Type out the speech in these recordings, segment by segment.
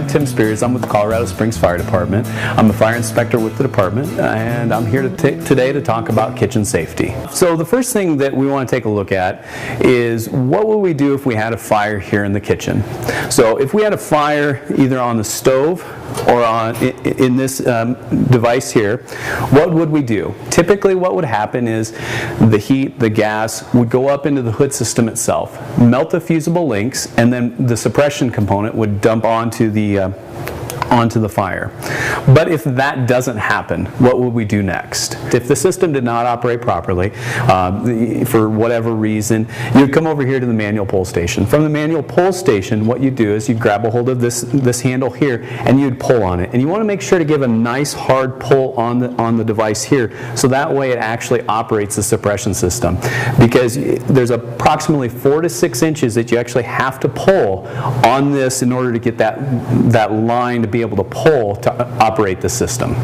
Tim Spears. I'm with the Colorado Springs Fire Department. I'm a fire inspector with the department, and I'm here today to talk about kitchen safety. So the first thing that we want to take a look at is what would we do if we had a fire here in the kitchen. So if we had a fire either on the stove or in this device here, what would we do? Typically what would happen is the heat, the gas would go up into the hood system itself, melt the fusible links, and then the suppression component would dump onto the fire. But if that doesn't happen, what would we do next? If the system did not operate properly, for whatever reason, you'd come over here to the manual pull station. From the manual pull station, what you do is you grab a hold of this handle here and you'd pull on it. And you want to make sure to give a nice hard pull on the device here, so that way it actually operates the suppression system. Because there's approximately 4 to 6 inches that you actually have to pull on this in order to get that line to be able to pull to operate the system.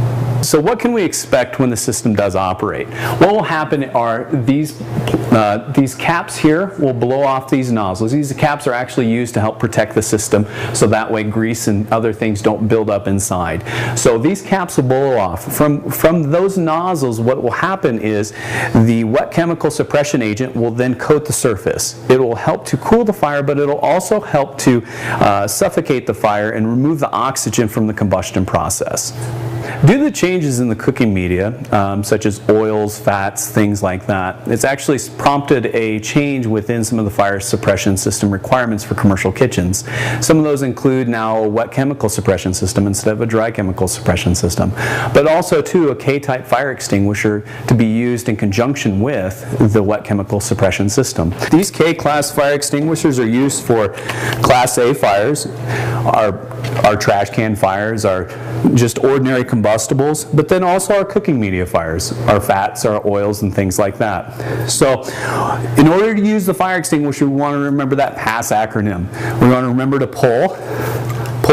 So what can we expect when the system does operate? What will happen are these caps here will blow off these nozzles. These caps are actually used to help protect the system, so that way grease and other things don't build up inside. So these caps will blow off. From those nozzles, what will happen is the wet chemical suppression agent will then coat the surface. It will help to cool the fire, but it will also help to suffocate the fire and remove the oxygen from the combustion process. Due to the changes in the cooking media, such as oils, fats, things like that, it's actually prompted a change within some of the fire suppression system requirements for commercial kitchens. Some of those include now a wet chemical suppression system instead of a dry chemical suppression system, but also too a K-type fire extinguisher to be used in conjunction with the wet chemical suppression system. These K-class fire extinguishers are used for Class A fires, our trash can fires, our just ordinary combustibles, but then also our cooking media fires, our fats, our oils, and things like that. So in order to use the fire extinguisher, we want to remember that PASS acronym. We want to remember to pull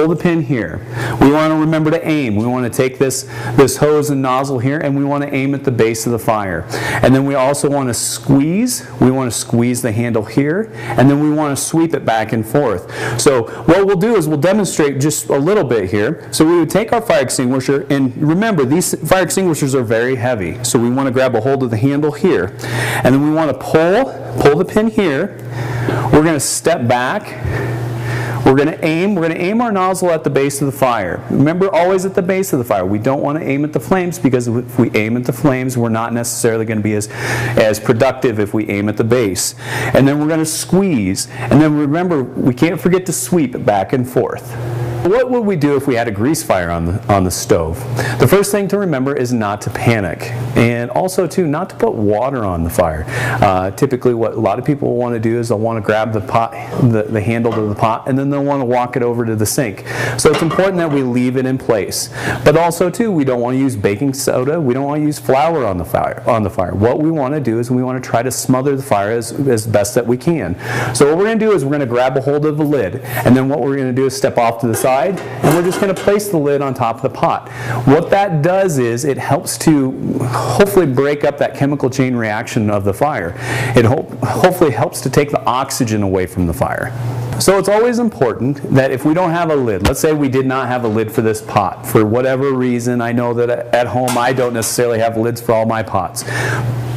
the pin here. We want to remember to aim. We want to take this hose and nozzle here, and we want to aim at the base of the fire. And then we also want to squeeze. We want to squeeze the handle here, and then we want to sweep it back and forth. So what we'll do is we'll demonstrate just a little bit here. So we would take our fire extinguisher, and remember, these fire extinguishers are very heavy. So we want to grab a hold of the handle here, and then we want to pull the pin here. We're going to step back. We're going to aim our nozzle at the base of the fire. Remember, always at the base of the fire. We don't want to aim at the flames, because if we aim at the flames, we're not necessarily going to be as productive if we aim at the base. And then we're going to squeeze. And then remember, we can't forget to sweep it back and forth. What would we do if we had a grease fire on the stove? The first thing to remember is not to panic, and also too not to put water on the fire. Typically what a lot of people want to do is they'll want to grab the pot, the handle to the pot, and then they'll want to walk it over to the sink. So it's important that we leave it in place. But also too, we don't want to use baking soda, we don't want to use flour on the fire. What we want to do is we want to try to smother the fire as best that we can. So what we're going to do is we're going to grab a hold of the lid, and then what we're going to do is step off to the side, and we're just going to place the lid on top of the pot. What that does is it helps to hopefully break up that chemical chain reaction of the fire. It hopefully helps to take the oxygen away from the fire. So it's always important that if we don't have a lid, let's say we did not have a lid for this pot, for whatever reason. I know that at home I don't necessarily have lids for all my pots.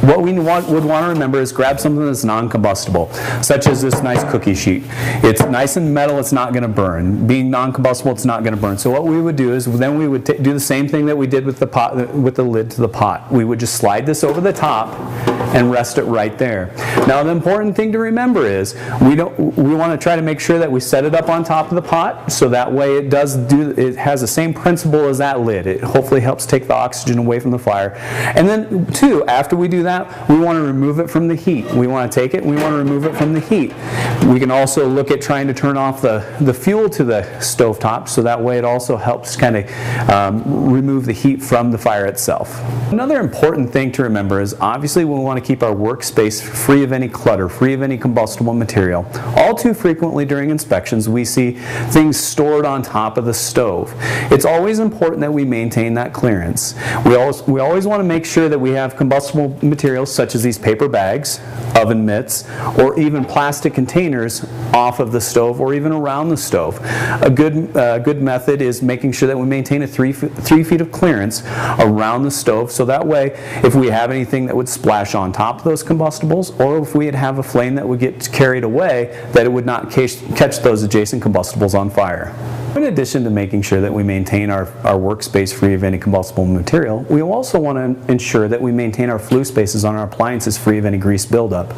What we would want to remember is grab something that's non-combustible, such as this nice cookie sheet. It's nice and metal, it's not going to burn. Being non-combustible, it's not going to burn. So what we would do is then we would do the same thing that we did with the pot, with the lid to the pot. We would just slide this over the top and rest it right there. Now the important thing to remember is we want to try to make sure that we set it up on top of the pot, so that way it has the same principle as that lid. It hopefully helps take the oxygen away from the fire. And then too, after we do that, we want to remove it from the heat. We want to take it and we want to remove it from the heat. We can also look at trying to turn off the fuel to the stovetop, so that way it also helps kind of remove the heat from the fire itself. Another important thing to remember is obviously we want want to keep our workspace free of any clutter, free of any combustible material. All too frequently during inspections, we see things stored on top of the stove. It's always important that we maintain that clearance. We always want to make sure that we have combustible materials such as these paper bags, oven mitts, or even plastic containers off of the stove or even around the stove. A good method is making sure that we maintain a 3 feet of clearance around the stove, so that way if we have anything that would splash on top of those combustibles, or if we'd have a flame that would get carried away, that it would not catch those adjacent combustibles on fire. In addition to making sure that we maintain our workspace free of any combustible material, we also want to ensure that we maintain our flue spaces on our appliances free of any grease buildup.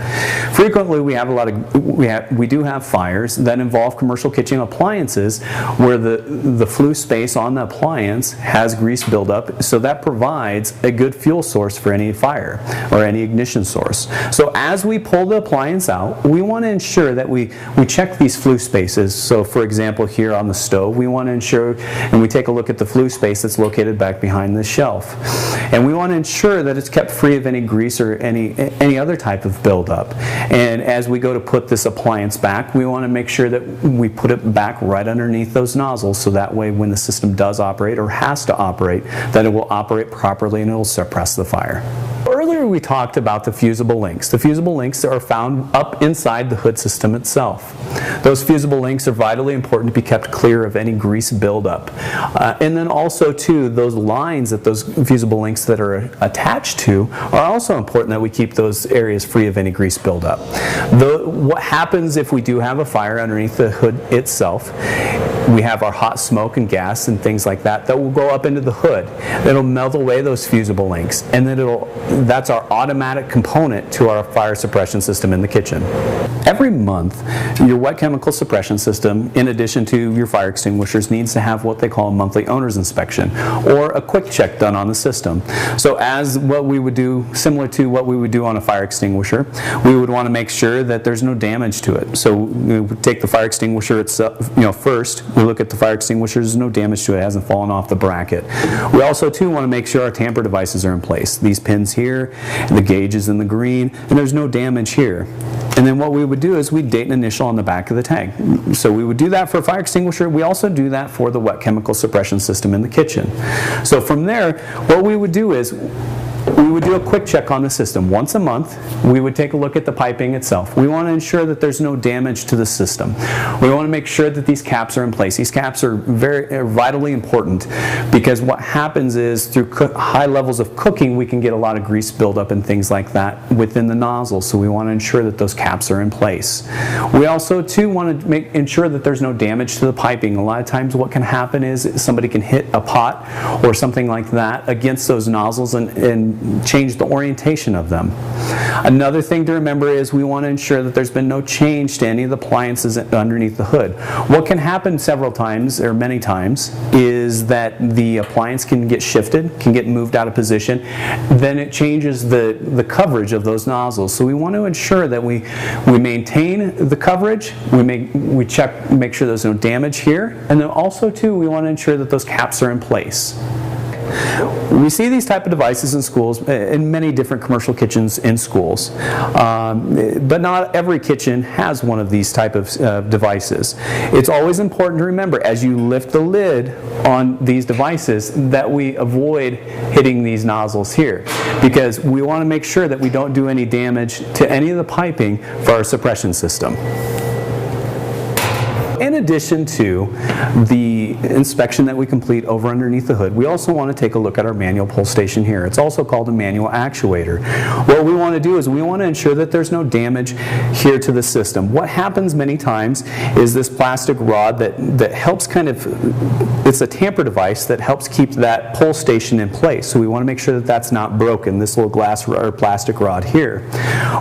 Frequently, we do have fires that involve commercial kitchen appliances where the flue space on the appliance has grease buildup, so that provides a good fuel source for any fire or any ignition source. So as we pull the appliance out, we want to ensure that we check these flue spaces. So for example, here on the stove, we want to ensure, and we take a look at the flue space that's located back behind the shelf. And we want to ensure that it's kept free of any grease or any other type of buildup. And as we go to put this appliance back, we want to make sure that we put it back right underneath those nozzles, so that way when the system does operate or has to operate, that it will operate properly and it will suppress the fire. Earlier we talked about the fusible links. The fusible links are found up inside the hood system itself. Those fusible links are vitally important to be kept clear of any grease buildup. And then also too, those lines that those fusible links that are attached to are also important that we keep those areas free of any grease buildup. What happens if we do have a fire underneath the hood itself? We have our hot smoke and gas and things like that will go up into the hood. It'll melt away those fusible links, and then that's our automatic component to our fire suppression system in the kitchen. Every month, your wet chemical suppression system, in addition to your fire extinguishers, needs to have what they call a monthly owner's inspection, or a quick check done on the system. So as what we would do, similar to what we would do on a fire extinguisher, we would want to make sure that there's no damage to it. So we would take the fire extinguisher itself, first. We look at the fire extinguisher, there's no damage to it, it hasn't fallen off the bracket. We also too want to make sure our tamper devices are in place. These pins here, the gauge is in the green, and there's no damage here. And then what we would do is we'd date an initial on the back of the tag. So we would do that for a fire extinguisher. We also do that for the wet chemical suppression system in the kitchen. So from there, what we would do is we would do a quick check on the system. Once a month, we would take a look at the piping itself. We want to ensure that there's no damage to the system. We want to make sure that these caps are in place. These caps are vitally important, because what happens is through high levels of cooking, we can get a lot of grease buildup and things like that within the nozzle. So we want to ensure that those caps are in place. We also too want to ensure that there's no damage to the piping. A lot of times what can happen is somebody can hit a pot or something like that against those nozzles and change the orientation of them. Another thing to remember is we want to ensure that there's been no change to any of the appliances underneath the hood. What can happen several times, or many times, is that the appliance can get shifted, can get moved out of position, then it changes the coverage of those nozzles. So we want to ensure that we maintain the coverage, we check, make sure there's no damage here, and then also too, we want to ensure that those caps are in place. We see these type of devices in schools, in many different commercial kitchens in schools, but not every kitchen has one of these type of devices. It's always important to remember as you lift the lid on these devices that we avoid hitting these nozzles here, because we want to make sure that we don't do any damage to any of the piping for our suppression system. In addition to the inspection that we complete over underneath the hood, we also want to take a look at our manual pull station here. It's also called a manual actuator. What we want to do is we want to ensure that there's no damage here to the system. What happens many times is this plastic rod that helps it's a tamper device that helps keep that pull station in place. So we want to make sure that that's not broken, this little glass or plastic rod here.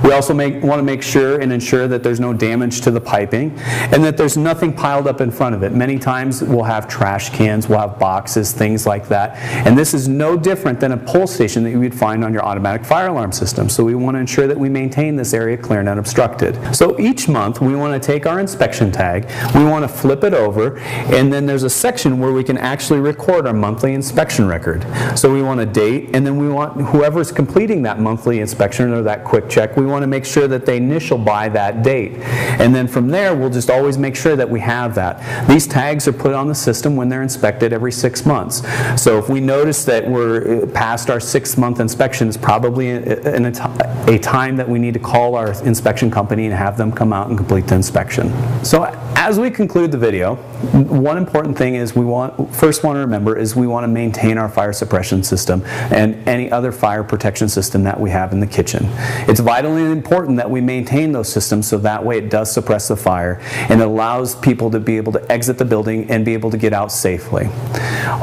We also want to make sure and ensure that there's no damage to the piping and that there's nothing piled up in front of it. Many times we'll have trash cans, we'll have boxes, things like that. And this is no different than a pull station that you would find on your automatic fire alarm system. So we want to ensure that we maintain this area clear and unobstructed. So each month we want to take our inspection tag, we want to flip it over, and then there's a section where we can actually record our monthly inspection record. So we want a date, and then we want whoever's completing that monthly inspection or that quick check, we want to make sure that they initial by that date. And then from there, we'll just always make sure that we have that. These tags are put on the system when they're inspected every 6 months. So if we notice that we're past our 6-month inspection, it's probably a time that we need to call our inspection company and have them come out and complete the inspection. So as we conclude the video, one important thing is we first want to remember is we want to maintain our fire suppression system and any other fire protection system that we have in the kitchen. It's vitally important that we maintain those systems so that way it does suppress the fire and it allows people to be able to exit the building and be able to get out safely.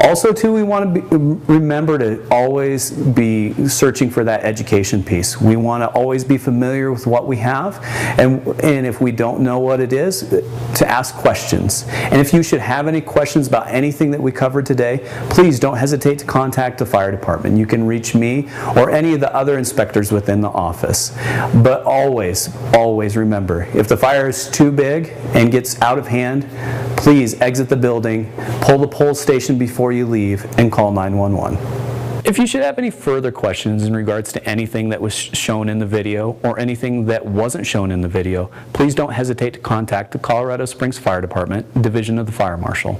Also too, we want to remember to always be searching for that education piece. We want to always be familiar with what we have, and if we don't know what it is, to ask questions. And if you should have any questions about anything that we covered today, please don't hesitate to contact the fire department. You can reach me or any of the other inspectors within the office. But always, always remember, if the fire is too big and gets out of hand, please exit the building, pull the pull station before you leave, and call 911. If you should have any further questions in regards to anything that was shown in the video or anything that wasn't shown in the video, please don't hesitate to contact the Colorado Springs Fire Department, Division of the Fire Marshal.